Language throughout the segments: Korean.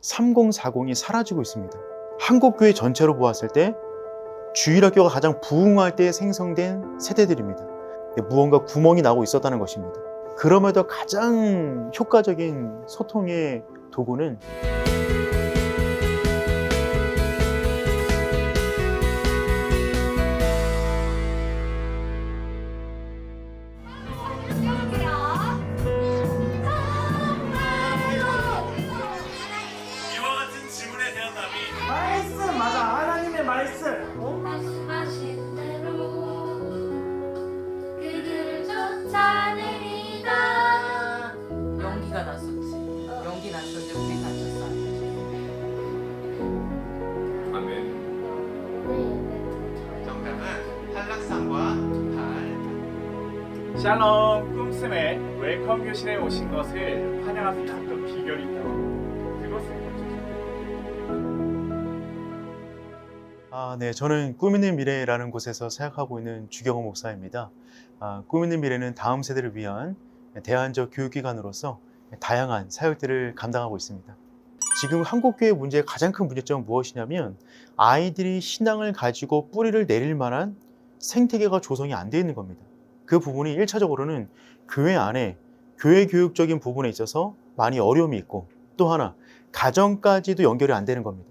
3040이 사라지고 있습니다. 한국교회 전체로 보았을 때 주일학교가 가장 부흥할 때 생성된 세대들입니다. 무언가 구멍이 나고 있었다는 것입니다. 그럼에도 가장 효과적인 소통의 도구는 이와 같은 질문에 대한 답이 말씀 맞아. 하나님의 말씀. 말씀하신 대로 그들을 쫓아내리다. 연기가 났었지. 연기 났었는데 우리 다쳤어. 아멘. 정답은 한락산과 달. 샬롬 꿈스의 웰컴 교실에 오신 것을 환영합니다. 또 비결이 있다고. 그것을 네, 저는 꿈 있는 미래라는 곳에서 사역하고 있는 주경호 목사입니다. 꿈 있는 미래는 다음 세대를 위한 대안적 교육기관으로서 다양한 사역들을 감당하고 있습니다. 지금 한국교회 문제의 가장 큰 문제점은 무엇이냐면 아이들이 신앙을 가지고 뿌리를 내릴 만한 생태계가 조성이 안 되어 있는 겁니다. 그 부분이 1차적으로는 교회 안에 교회 교육적인 부분에 있어서 많이 어려움이 있고, 또 하나 가정까지도 연결이 안 되는 겁니다.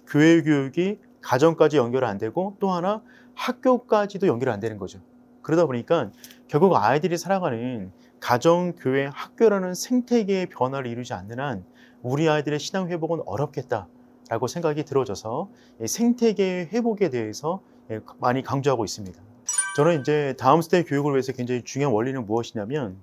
교회 교육이 가정까지 연결이 안 되고, 또 하나 학교까지도 연결이 안 되는 거죠. 그러다 보니까 결국 아이들이 살아가는 가정, 교회, 학교라는 생태계의 변화를 이루지 않는 한 우리 아이들의 신앙 회복은 어렵겠다라고 생각이 들어져서 생태계의 회복에 대해서 많이 강조하고 있습니다. 저는 이제 다음 세대 교육을 위해서 굉장히 중요한 원리는 무엇이냐면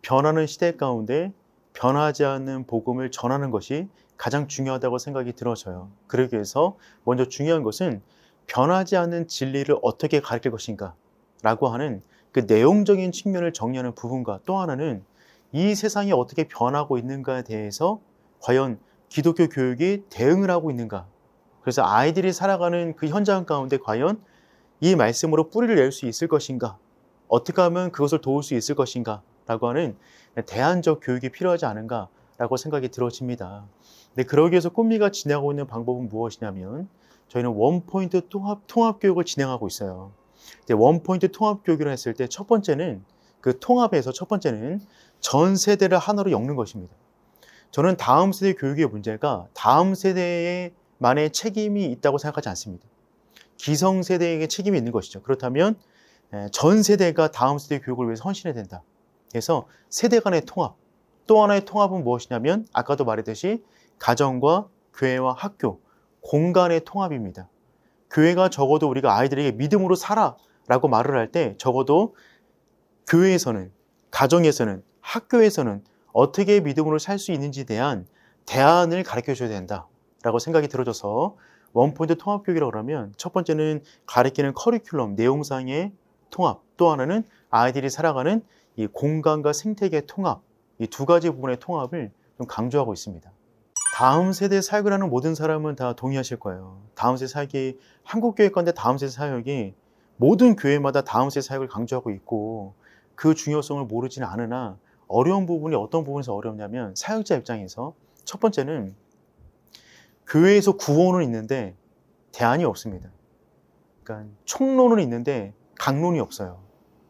변하는 시대 가운데 변하지 않는 복음을 전하는 것이 가장 중요하다고 생각이 들어져요. 그러기 위해서 먼저 중요한 것은 변하지 않는 진리를 어떻게 가르칠 것인가 라고 하는 그 내용적인 측면을 정리하는 부분과, 또 하나는 이 세상이 어떻게 변하고 있는가에 대해서 과연 기독교 교육이 대응을 하고 있는가. 그래서 아이들이 살아가는 그 현장 가운데 과연 이 말씀으로 뿌리를 낼 수 있을 것인가, 어떻게 하면 그것을 도울 수 있을 것인가 라고 하는 대안적 교육이 필요하지 않은가 라고 생각이 들어집니다. 근데 그러기 위해서 꿈미가 진행하고 있는 방법은 무엇이냐면 저희는 원포인트 통합 교육을 진행하고 있어요. 원포인트 통합 교육을 했을 때 첫 번째는 그 통합에서 첫 번째는 전 세대를 하나로 엮는 것입니다. 저는 다음 세대 교육의 문제가 다음 세대에만의 책임이 있다고 생각하지 않습니다. 기성세대에게 책임이 있는 것이죠. 그렇다면 전 세대가 다음 세대 교육을 위해서 헌신해야 된다. 그래서 세대 간의 통합, 또 하나의 통합은 무엇이냐면 아까도 말했듯이 가정과 교회와 학교, 공간의 통합입니다. 교회가 적어도 우리가 아이들에게 믿음으로 살아 라고 말을 할 때 적어도 교회에서는, 가정에서는, 학교에서는 어떻게 믿음으로 살 수 있는지에 대한 대안을 가르쳐 줘야 된다라고 생각이 들어져서 원포인트 통합교육이라고 그러면 첫 번째는 가르치는 커리큘럼, 내용상의 통합, 또 하나는 아이들이 살아가는 이 공간과 생태계 통합, 이 두 가지 부분의 통합을 좀 강조하고 있습니다. 다음 세대 사역을 하는 모든 사람은 다 동의하실 거예요. 다음 세대 사역이 한국교회 건데 다음 세대 사역이 모든 교회마다 다음 세대 사역을 강조하고 있고 그 중요성을 모르지는 않으나 어려운 부분이 어떤 부분에서 어렵냐면 사역자 입장에서 첫 번째는 교회에서 구호는 있는데 대안이 없습니다. 그러니까 총론은 있는데 강론이 없어요.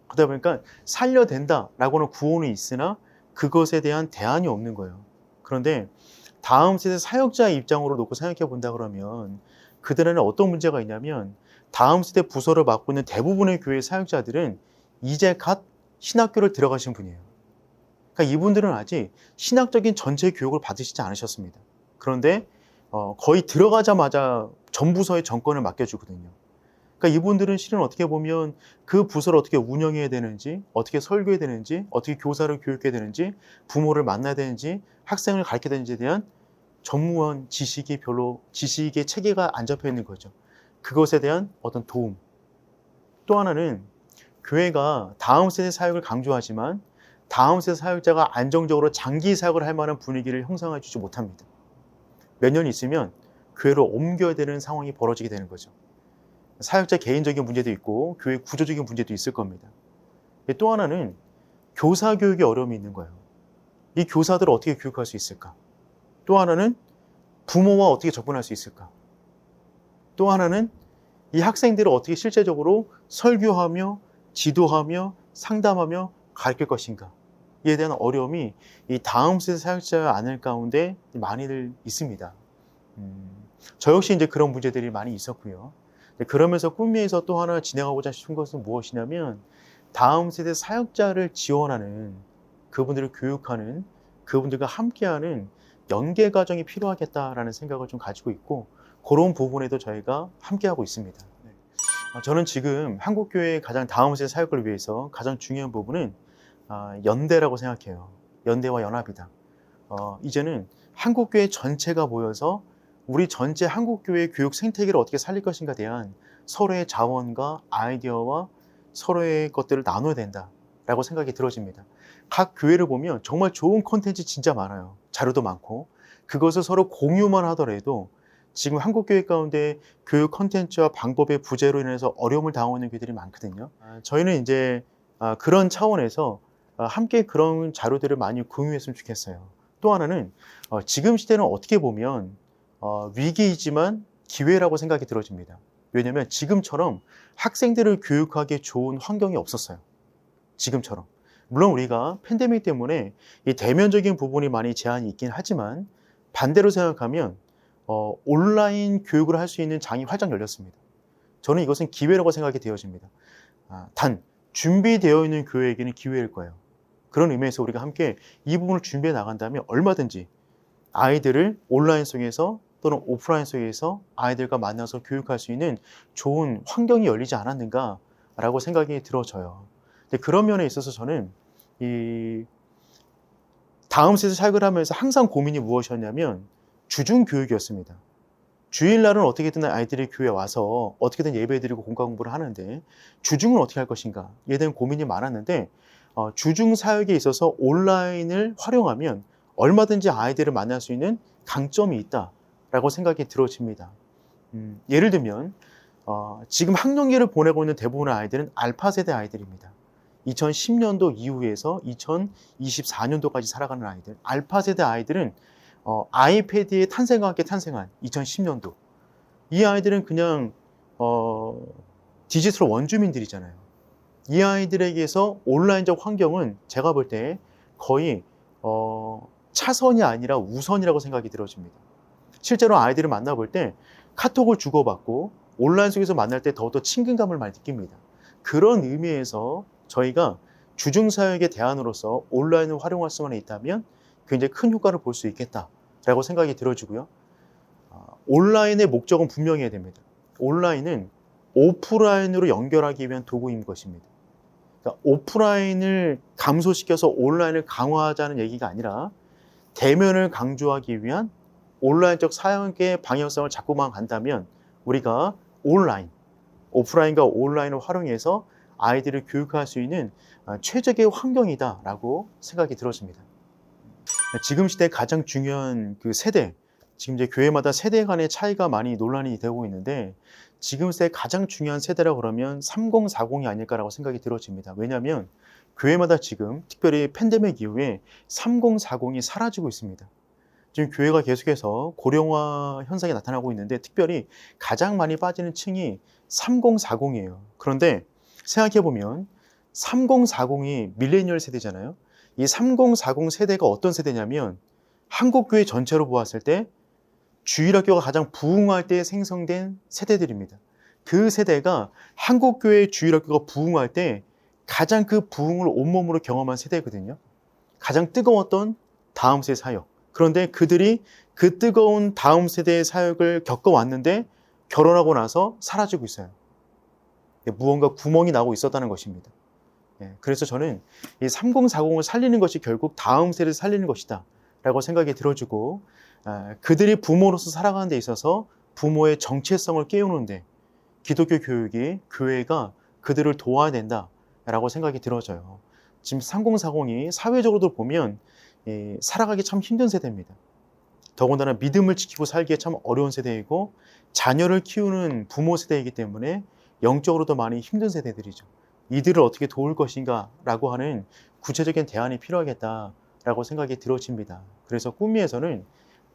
그러다 보니까 살려된다라고는 구호는 있으나 그것에 대한 대안이 없는 거예요. 그런데 다음 세대 사역자의 입장으로 놓고 생각해 본다 그러면 그들에는 어떤 문제가 있냐면 다음 세대 부서를 맡고 있는 대부분의 교회 사역자들은 이제 갓 신학교를 들어가신 분이에요. 그러니까 이분들은 아직 신학적인 전체 교육을 받으시지 않으셨습니다. 그런데 거의 들어가자마자 전 부서의 정권을 맡겨주거든요. 그러니까 이분들은 실은 어떻게 보면 그 부서를 어떻게 운영해야 되는지, 어떻게 설교해야 되는지, 어떻게 교사를 교육해야 되는지, 부모를 만나야 되는지, 학생을 가르쳐야 되는지에 대한 전무한 지식의 체계가 안 잡혀 있는 거죠. 그것에 대한 어떤 도움. 또 하나는 교회가 다음 세대 사역을 강조하지만 다음 세대 사역자가 안정적으로 장기 사역을 할 만한 분위기를 형성해 주지 못합니다. 몇 년 있으면 교회로 옮겨야 되는 상황이 벌어지게 되는 거죠. 사역자 개인적인 문제도 있고 교회 구조적인 문제도 있을 겁니다. 또 하나는 교사 교육에 어려움이 있는 거예요. 이 교사들을 어떻게 교육할 수 있을까? 또 하나는 부모와 어떻게 접근할 수 있을까? 또 하나는 이 학생들을 어떻게 실제적으로 설교하며 지도하며 상담하며 가르칠 것인가? 이에 대한 어려움이 이 다음 세대 사역자 안을 가운데 많이들 있습니다. 저 역시 이제 그런 문제들이 많이 있었고요. 그러면서 꿈미에서 또 하나 진행하고자 싶은 것은 무엇이냐면 다음 세대 사역자를 지원하는, 그분들을 교육하는, 그분들과 함께하는 연계 과정이 필요하겠다라는 생각을 좀 가지고 있고, 그런 부분에도 저희가 함께하고 있습니다. 저는 지금 한국교회의 가장 다음 세대 사역을 위해서 가장 중요한 부분은 연대라고 생각해요. 연대와 연합이다. 이제는 한국교회 전체가 모여서 우리 전체 한국교회의 교육 생태계를 어떻게 살릴 것인가에 대한 서로의 자원과 아이디어와 서로의 것들을 나눠야 된다라고 생각이 들어집니다. 각 교회를 보면 정말 좋은 콘텐츠 진짜 많아요. 자료도 많고. 그것을 서로 공유만 하더라도 지금 한국교회 가운데 교육 콘텐츠와 방법의 부재로 인해서 어려움을 당하고 있는 교회들이 많거든요. 저희는 이제 그런 차원에서 함께 그런 자료들을 많이 공유했으면 좋겠어요. 또 하나는 지금 시대는 어떻게 보면 위기이지만 기회라고 생각이 들어집니다. 왜냐하면 지금처럼 학생들을 교육하기에 좋은 환경이 없었어요. 지금처럼. 물론 우리가 팬데믹 때문에 이 대면적인 부분이 많이 제한이 있긴 하지만 반대로 생각하면 온라인 교육을 할 수 있는 장이 활짝 열렸습니다. 저는 이것은 기회라고 생각이 되어집니다. 단 준비되어 있는 교회에게는 기회일 거예요. 그런 의미에서 우리가 함께 이 부분을 준비해 나간다면 얼마든지 아이들을 온라인 속에서 또는 오프라인 속에서 아이들과 만나서 교육할 수 있는 좋은 환경이 열리지 않았는가라고 생각이 들어져요. 근데 그런 면에 있어서 저는 이 다음 세대 사역을 하면서 항상 고민이 무엇이었냐면 주중 교육이었습니다. 주일날은 어떻게든 아이들이 교회에 와서 어떻게든 예배드리고 공과 공부를 하는데 주중은 어떻게 할 것인가? 이에 대한 고민이 많았는데 주중 사역에 있어서 온라인을 활용하면 얼마든지 아이들을 만날 수 있는 강점이 있다라고 생각이 들어집니다. 예를 들면 지금 학령기를 보내고 있는 대부분의 아이들은 알파 세대 아이들입니다. 2010년도 이후에서 2024년도까지 살아가는 아이들, 알파 세대 아이들은 아이패드의 탄생과 함께 탄생한 2010년도. 이 아이들은 그냥 디지털 원주민들이잖아요. 이 아이들에게서 온라인적 환경은 제가 볼 때 거의 차선이 아니라 우선이라고 생각이 들어집니다. 실제로 아이들을 만나볼 때 카톡을 주고받고 온라인 속에서 만날 때 더욱더 친근감을 많이 느낍니다. 그런 의미에서 저희가 주중사역의 대안으로서 온라인을 활용할 수만 있다면 굉장히 큰 효과를 볼 수 있겠다라고 생각이 들어지고요. 온라인의 목적은 분명해야 됩니다. 온라인은 오프라인으로 연결하기 위한 도구인 것입니다. 그러니까 오프라인을 감소시켜서 온라인을 강화하자는 얘기가 아니라 대면을 강조하기 위한 온라인적 사역의 방향성을 잡고만 간다면 우리가 온라인, 오프라인과 온라인을 활용해서 아이들을 교육할 수 있는 최적의 환경이다라고 생각이 들어집니다. 지금 시대의 가장 중요한 그 세대, 지금 이제 교회마다 세대 간의 차이가 많이 논란이 되고 있는데 지금 시대의 가장 중요한 세대라고 그러면 3040이 아닐까라고 생각이 들어집니다. 왜냐하면 교회마다 지금 특별히 팬데믹 이후에 3040이 사라지고 있습니다. 지금 교회가 계속해서 고령화 현상이 나타나고 있는데 특별히 가장 많이 빠지는 층이 3040이에요. 그런데 생각해보면 3040이 밀레니얼 세대잖아요. 이 3040 세대가 어떤 세대냐면 한국교회 전체로 보았을 때 주일학교가 가장 부흥할 때 생성된 세대들입니다. 그 세대가 한국교회 주일학교가 부흥할 때 가장 그 부흥을 온몸으로 경험한 세대거든요. 가장 뜨거웠던 다음 세대 사역. 그런데 그들이 그 뜨거운 다음 세대의 사역을 겪어왔는데 결혼하고 나서 사라지고 있어요. 무언가 구멍이 나고 있었다는 것입니다. 그래서 저는 이 3040을 살리는 것이 결국 다음 세대를 살리는 것이다 라고 생각이 들어지고 그들이 부모로서 살아가는 데 있어서 부모의 정체성을 깨우는데 기독교 교육이 교회가 그들을 도와야 된다라고 생각이 들어져요. 지금 3040이 사회적으로도 보면 살아가기 참 힘든 세대입니다. 더군다나 믿음을 지키고 살기에 참 어려운 세대이고 자녀를 키우는 부모 세대이기 때문에 영적으로도 많이 힘든 세대들이죠. 이들을 어떻게 도울 것인가 라고 하는 구체적인 대안이 필요하겠다라고 생각이 들어집니다. 그래서 꿈미에서는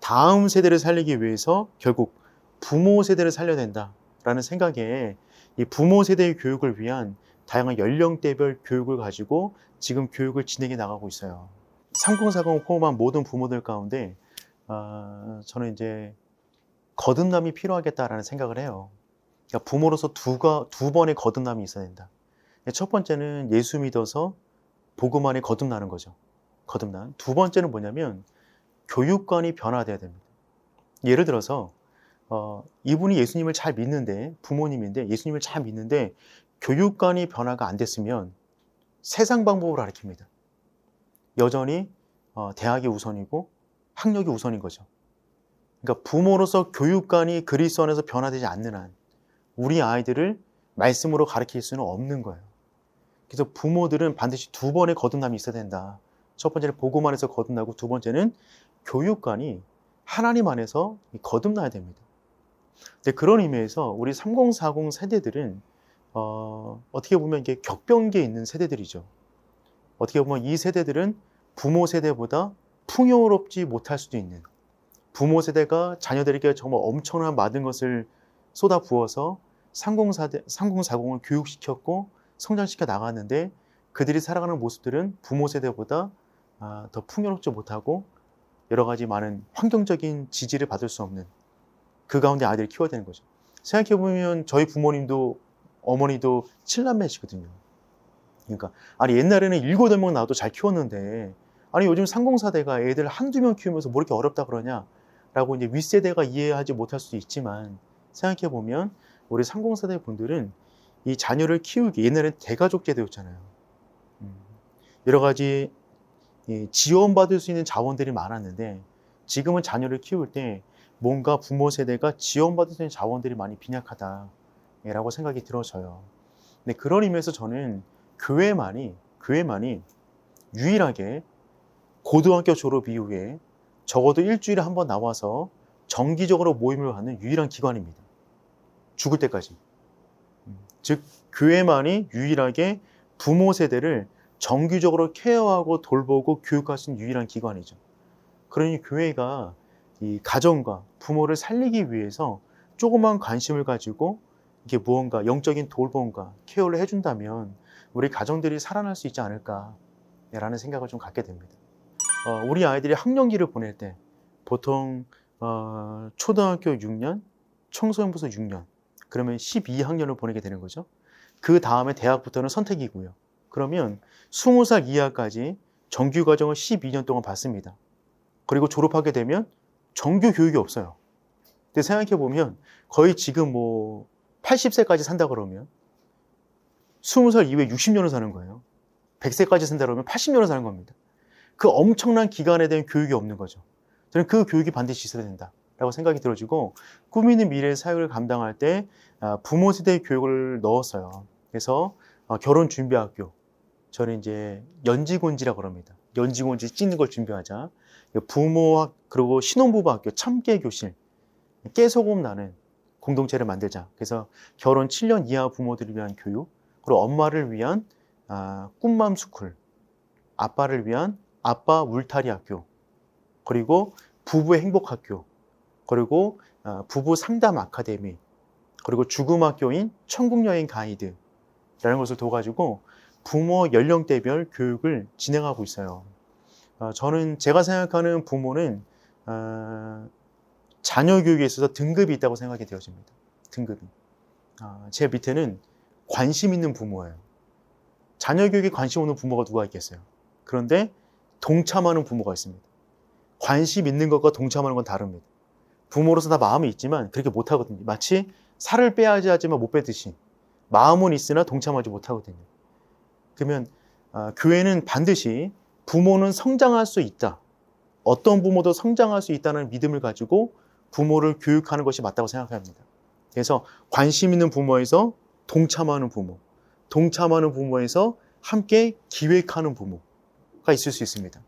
다음 세대를 살리기 위해서 결국 부모 세대를 살려야 된다라는 생각에 이 부모 세대의 교육을 위한 다양한 연령대별 교육을 가지고 지금 교육을 진행해 나가고 있어요. 3040을 포함한 모든 부모들 가운데 저는 이제 거듭남이 필요하겠다라는 생각을 해요. 그러니까 부모로서 두 번의 거듭남이 있어야 된다. 첫 번째는 예수 믿어서 복음 안에 거듭나는 거죠. 거듭남. 두 번째는 뭐냐면 교육관이 변화돼야 됩니다. 예를 들어서 이분이 예수님을 잘 믿는데, 부모님인데 예수님을 잘 믿는데 교육관이 변화가 안 됐으면 세상 방법을 가르칩니다. 여전히 대학이 우선이고 학력이 우선인 거죠. 그러니까 부모로서 교육관이 그리스도 안에서 변화되지 않는 한 우리 아이들을 말씀으로 가르칠 수는 없는 거예요. 그래서 부모들은 반드시 두 번의 거듭남이 있어야 된다. 첫 번째는 복음 안에서 거듭나고 두 번째는 교육관이 하나님 안에서 거듭나야 됩니다. 근데 그런 의미에서 우리 3040 세대들은 어떻게 보면 이게 격변기에 있는 세대들이죠. 어떻게 보면 이 세대들은 부모 세대보다 풍요롭지 못할 수도 있는, 부모 세대가 자녀들에게 정말 엄청난 많은 것을 쏟아 부어서 3040을 교육시켰고 성장시켜 나갔는데 그들이 살아가는 모습들은 부모 세대보다 더 풍요롭지 못하고 여러 가지 많은 환경적인 지지를 받을 수 없는 그 가운데 아이들을 키워야 되는 거죠. 생각해보면 저희 부모님도 어머니도 7남매시거든요. 그러니까 아니 옛날에는 7, 8명 나와도 잘 키웠는데 아니 요즘 30세대가 애들 한두 명 키우면서 뭐 이렇게 어렵다 그러냐 라고 이제 윗세대가 이해하지 못할 수도 있지만 생각해보면 우리 30세대 분들은 이 자녀를 키우기, 옛날엔 대가족 제도였잖아요. 여러 가지 지원받을 수 있는 자원들이 많았는데 지금은 자녀를 키울 때 뭔가 부모 세대가 지원받을 수 있는 자원들이 많이 빈약하다라고 생각이 들어져요. 근데 그런 의미에서 저는 교회만이 유일하게 고등학교 졸업 이후에 적어도 일주일에 한 번 나와서 정기적으로 모임을 갖는 유일한 기관입니다. 죽을 때까지. 즉 교회만이 유일하게 부모 세대를 정기적으로 케어하고 돌보고 교육할 수 있는 유일한 기관이죠. 그러니 교회가 이 가정과 부모를 살리기 위해서 조그만 관심을 가지고 이게 무언가 영적인 돌봄과 케어를 해준다면 우리 가정들이 살아날 수 있지 않을까라는 생각을 좀 갖게 됩니다. 우리 아이들이 학령기를 보낼 때 보통 초등학교 6년, 청소년부서 6년, 그러면 12학년을 보내게 되는 거죠. 그 다음에 대학부터는 선택이고요. 그러면 20살 이하까지 정규과정을 12년 동안 받습니다. 그리고 졸업하게 되면 정규 교육이 없어요. 근데 생각해보면 거의 지금 80세까지 산다 그러면 20살 이후에 60년을 사는 거예요. 100세까지 산다 그러면 80년을 사는 겁니다. 그 엄청난 기간에 대한 교육이 없는 거죠. 저는 그 교육이 반드시 있어야 된다라고 생각이 들어지고 꿈 있는 미래의 사역을 감당할 때 부모 세대의 교육을 넣었어요. 그래서 결혼준비학교, 저는 이제 연지곤지라고 합니다. 연지곤지 찍는 걸 준비하자. 부모 그리고 신혼부부학교 참깨교실, 깨소금 나는 공동체를 만들자. 그래서 결혼 7년 이하 부모들을 위한 교육, 그리고 엄마를 위한 꿈맘스쿨, 아빠를 위한 아빠 울타리 학교, 그리고 부부의 행복학교, 그리고 부부 상담 아카데미, 그리고 죽음 학교인 천국여행 가이드라는 것을 둬가지고 부모 연령대별 교육을 진행하고 있어요. 저는 제가 생각하는 부모는 자녀 교육에 있어서 등급이 있다고 생각이 되어집니다. 등급이. 제 밑에는 관심 있는 부모예요. 자녀 교육에 관심 없는 부모가 누가 있겠어요. 그런데 동참하는 부모가 있습니다. 관심 있는 것과 동참하는 건 다릅니다. 부모로서 다 마음이 있지만 그렇게 못하거든요. 마치 살을 빼야지 하지만 못 빼듯이 마음은 있으나 동참하지 못하거든요. 그러면 교회는 반드시 부모는 성장할 수 있다. 어떤 부모도 성장할 수 있다는 믿음을 가지고 부모를 교육하는 것이 맞다고 생각합니다. 그래서 관심 있는 부모에서 동참하는 부모, 동참하는 부모에서 함께 기획하는 부모가 있을 수 있습니다.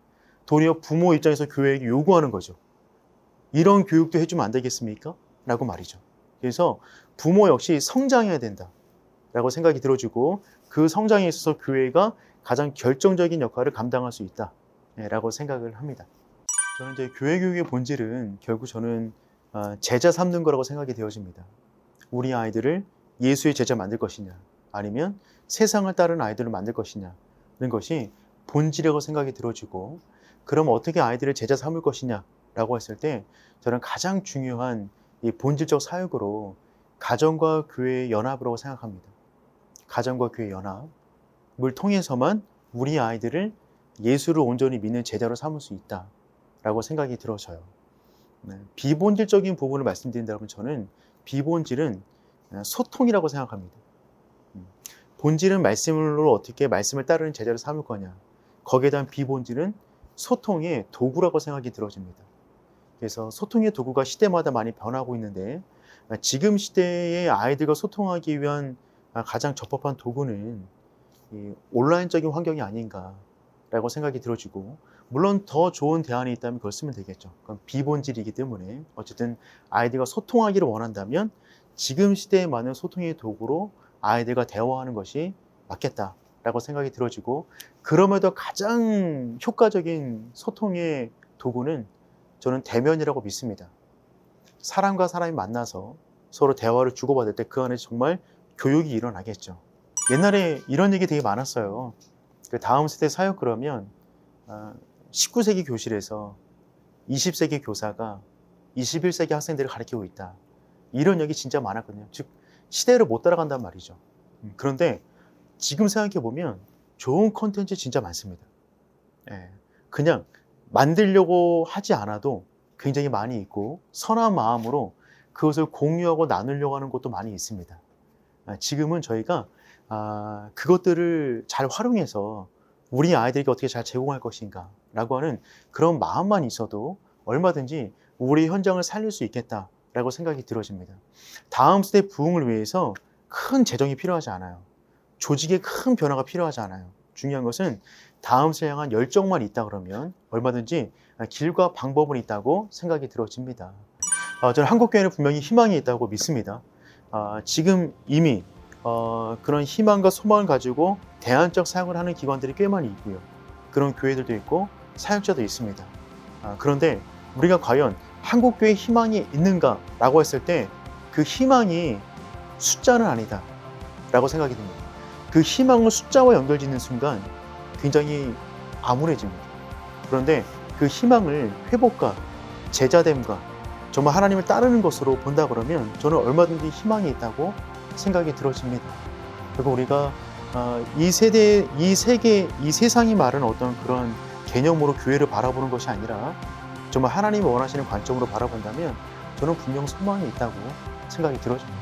도리어 부모 입장에서 교회에게 요구하는 거죠. 이런 교육도 해주면 안 되겠습니까? 라고 말이죠. 그래서 부모 역시 성장해야 된다 라고 생각이 들어지고 그 성장에 있어서 교회가 가장 결정적인 역할을 감당할 수 있다 라고 생각을 합니다. 저는 이제 교회 교육의 본질은 결국 저는 제자 삼는 거라고 생각이 되어집니다. 우리 아이들을 예수의 제자 만들 것이냐, 아니면 세상을 따르는 아이들을 만들 것이냐, 이런 것이 본질이라고 생각이 들어지고, 그럼 어떻게 아이들을 제자 삼을 것이냐라고 했을 때 저는 가장 중요한 이 본질적 사역으로 가정과 교회의 연합이라고 생각합니다. 가정과 교회 연합을 통해서만 우리 아이들을 예수를 온전히 믿는 제자로 삼을 수 있다라고 생각이 들어져요. 비본질적인 부분을 말씀드린다면 저는 비본질은 소통이라고 생각합니다. 본질은 말씀으로 어떻게 말씀을 따르는 제자를 삼을 거냐. 거기에 대한 비본질은 소통의 도구라고 생각이 들어집니다. 그래서 소통의 도구가 시대마다 많이 변하고 있는데 지금 시대의 아이들과 소통하기 위한 가장 적합한 도구는 이 온라인적인 환경이 아닌가라고 생각이 들어지고, 물론 더 좋은 대안이 있다면 그걸 쓰면 되겠죠. 그건 비본질이기 때문에 어쨌든 아이들과 소통하기를 원한다면 지금 시대에 맞는 소통의 도구로 아이들과 대화하는 것이 맞겠다라고 생각이 들어지고, 그럼에도 가장 효과적인 소통의 도구는 저는 대면이라고 믿습니다. 사람과 사람이 만나서 서로 대화를 주고받을 때 그 안에 정말 교육이 일어나겠죠. 옛날에 이런 얘기 되게 많았어요. 그 다음 세대 사역 그러면 19세기 교실에서 20세기 교사가 21세기 학생들을 가르치고 있다. 이런 얘기 진짜 많았거든요. 즉 시대를 못 따라간단 말이죠. 그런데 지금 생각해보면 좋은 콘텐츠 진짜 많습니다. 그냥 만들려고 하지 않아도 굉장히 많이 있고, 선한 마음으로 그것을 공유하고 나누려고 하는 것도 많이 있습니다. 지금은 저희가 그것들을 잘 활용해서 우리 아이들에게 어떻게 잘 제공할 것인가 라고 하는 그런 마음만 있어도 얼마든지 우리 현장을 살릴 수 있겠다라고 생각이 들어집니다. 다음 세대 부흥을 위해서 큰 재정이 필요하지 않아요. 조직의 큰 변화가 필요하지 않아요. 중요한 것은 다음 세대에 향한 열정만 있다 그러면 얼마든지 길과 방법은 있다고 생각이 들어집니다. 저는 한국교회는 분명히 희망이 있다고 믿습니다. 지금 이미 그런 희망과 소망을 가지고 대안적 사역을 하는 기관들이 꽤 많이 있고요. 그런 교회들도 있고 사역자도 있습니다. 그런데 우리가 과연 한국교회에 희망이 있는가라고 했을 때 그 희망이 숫자는 아니다 라고 생각이 듭니다. 그 희망을 숫자와 연결짓는 순간 굉장히 암울해집니다. 그런데 그 희망을 회복과 제자됨과 정말 하나님을 따르는 것으로 본다 그러면 저는 얼마든지 희망이 있다고 생각이 들어집니다. 그리고 우리가 이 세대, 이 세계, 이 세상이 말하는 어떤 그런 개념으로 교회를 바라보는 것이 아니라 정말 하나님이 원하시는 관점으로 바라본다면 저는 분명 소망이 있다고 생각이 들어집니다.